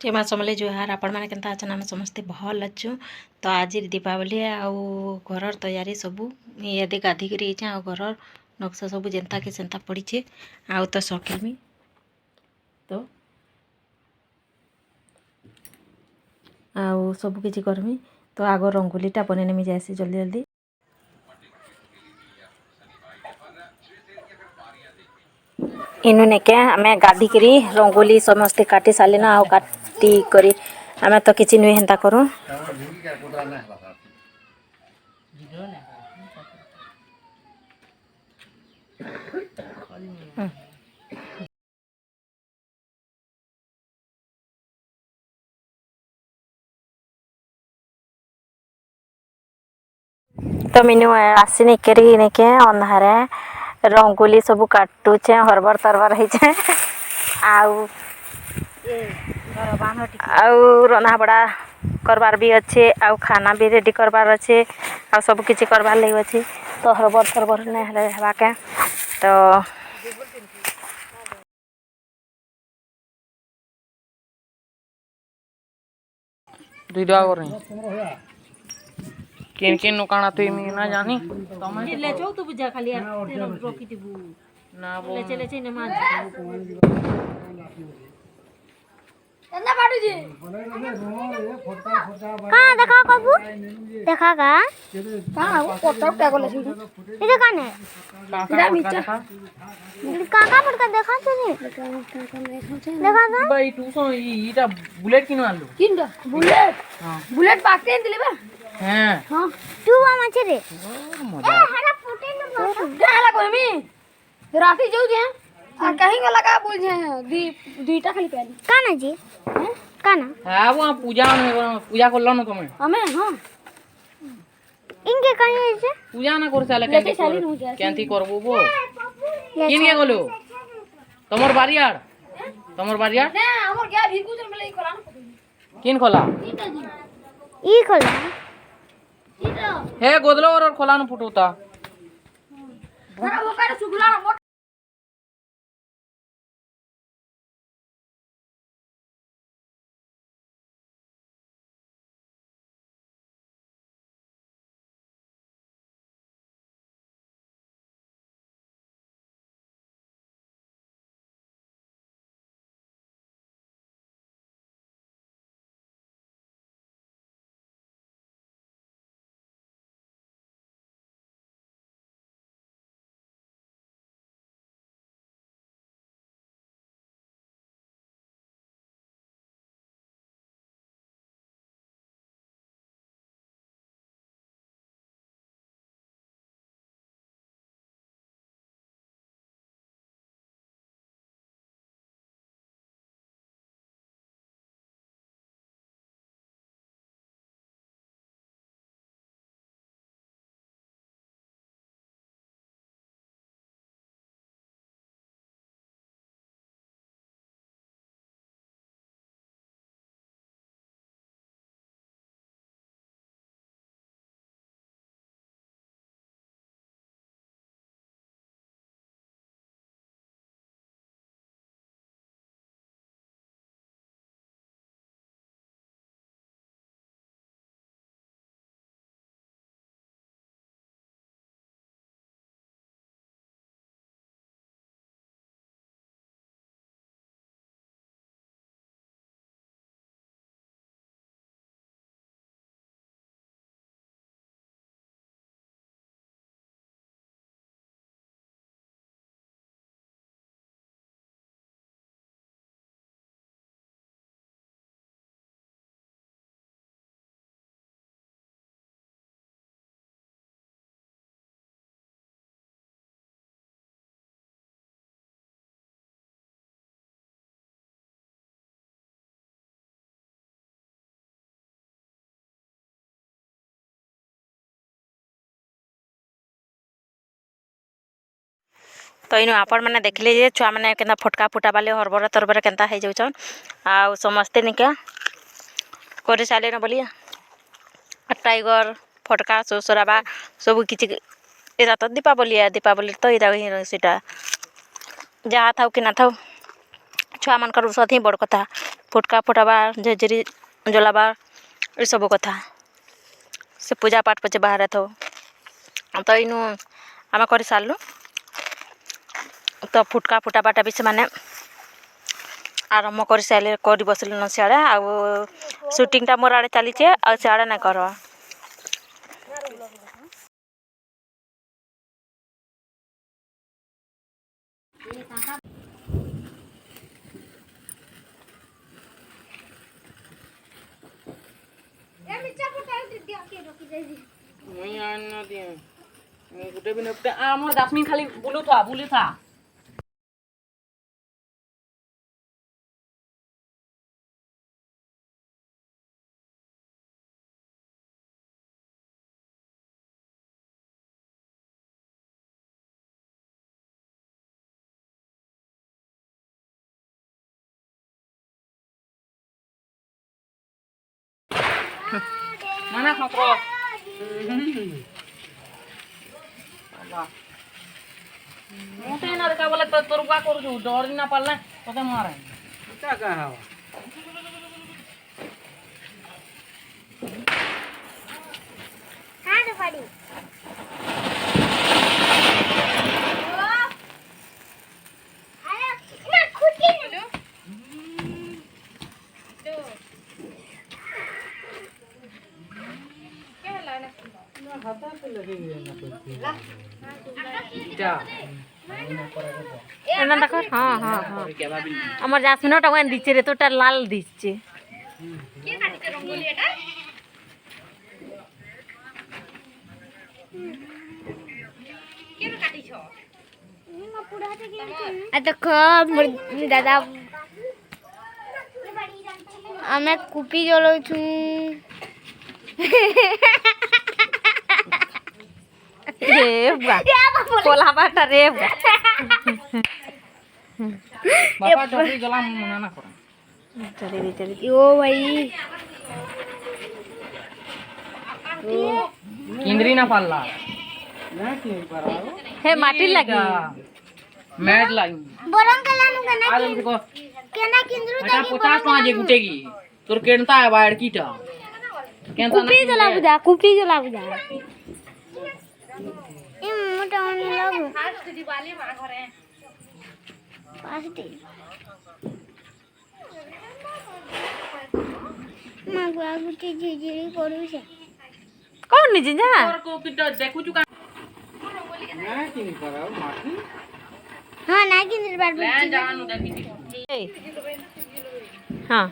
जय माँ समले जुहार आपण मैंने केन्ता अच्छे आम समस्ते भल अच्छु। तो आज दीपावली आउ घर तैयारी सबू ये गाधिकी आ घर नक्शा सब जेनता कि सेन्ता पड़ीचे आउ तो सकेमी तो आउ सब किसी करमी। तो आग रंगोलीटा बननेमी जाएसी जल्दी जल्दी। इनु नेके आम गाधिकी रंगोली समस्ते काटी सारिना आउ काटी करी आम तो किसी नुहे हेन्ता करूँ। तो मीनू आसी निकरी निके अंधारे रंगोली सब काटुचे हरबर तरबर होइचे आउ रंधा बड़ा करबार भी अच्छे आउ खाना भी रेडी करबार अच्छे आउ सब किछि करबार लगी अच्छे। तो हरबर तरबर ने हेबा के तो दुईटा किन किन नुकाना तो मी ना जानी तमे ले छौ तू बुझा खाली रोकी दिबू ना वो ले चले छै ने माज एन्ना बाटू जी कहां देखा बाबू देखा का कहां वो फोटो पे गोले छी इधर काने काका मीठा देखा काका पड़का देखा छ नी देखा था भाई तू सो इटा बुलेट किनो आलू किंदा बुलेट हां बुलेट बाकते दिले बा हैं हां तू आ माछे रे मजा हरा फोटे न देला कोमी राती जाऊ जे आ कहीं लगा बोल जे दुईटा खाली पहली काना जी काना हां वो पूजा करलो न तुमे हमें हां इनके कहीं से पूजा ना कर साले केंती करबो बो किन के गलो तमर बारियार ना हमर गया भिकु जन बोले खोला किन खोला ई खोला ई तो हे गोदलो और खोला न फुटोता ना वो कर सुगला तो इन आपण मैंने देखले जे छुआ मैंने केना फटका फुटा बाले हरबर तरबर केनता हो जाउछन आ समस्ते निका करे साले न बोलिया टाइगर फटका सोसराबा सब किछि एरा तो दीपावली तो इरा ही सीटा जहाँ थाउ कि ना थाउ छुआ मन कर सथी बड़ कथा ଫୁଟକା ଫୁଟାବା ଝେଝିରି ଜଲାବା ଏସବୁ କଥା ସେ ପୂଜା ପାଠ ପଛେ ବାହାରେ ଥାଉ ତ ଇନୁ ଆମେ କରି ସାରିଲୁ ତ ଫୁଟକା ଫୁଟାବାଟା ବି ସେମାନେ ଆରମ୍ଭ କରି ସାରିଲେ କରି ବସିଲୁନ ସିଆଡ଼େ ଆଉ ସୁଟିଂଟା ମୋର ଆଡ଼େ ଚାଲିଛେ ଆଉ ସିଆଡ଼େ ନାଇଁ କରବା गुटे भी नपटे हमर दासमी खाली बुलुथा नाना खतरो मोटे ना का बोले तो तोर का करू छु डर ना पड़ला तते मारे का का हवा हां पड़ी अरे ना खुटी हेलो तो क्या लाना हाथ पे लगेंगे ना क्या एना देखो हाँ हाँ हाँ আমার জাসমিনটা ওখানে দিচ্ছে রে তোটা লাল দিচ্ছে के काटिते रंगोली এটা के काटिछ निमा पुडाते के आ देखो मोर दादा ଆମେ କୁପି ଜଳଉଛୁ रे बुआ कोला बाटा रे बुआ बापा चोरी जला मना ना कर चली यो भाई इंद्री ना पालला हे माटी लगी मैड लाई बरं कलानु गना आ देखो केना किंद्रु এটা 50 টাকা যে গুটেগি তোর কেনতা বাইর কিটা কেনতা কুপি জলা বুঝা কুপি জলা বুঝা এ মোটা অন লাগু ফার্স্ট দিवाली মা ঘরে ফার্স্ট মা গুয়া গুটি ঝিঝিরি করুছে कौन निजी जा তোর কো কিটা দেখু চুকা না কি করাও মাটি हां ना किंद्र बार ले जानु देखि हाँ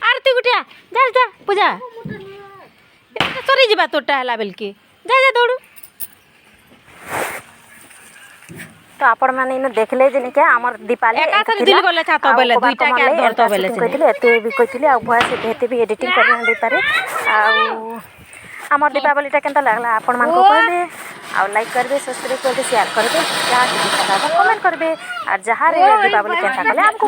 आरती गुटिया जा जा पूजा सरी जीवा तोटा है बेल के जा जा दौड़ू तो आपण माने इन देखले जे क्या हमर दीपाली एका सारी दिल गले छातो बेले दुईटा के धरतो बेले कहतिले एते भी कहतिले आ भॉइस हेते भी एडिटिंग करना दे पारे आ हमर दीपावलीटा केनता लागला आपण मान को कहबे आ लाइक करबे सब्सक्राइब करबे शेयर करबे जहाँ कमेंट करबे और जहाँ रे दीपावली केनता कले हमको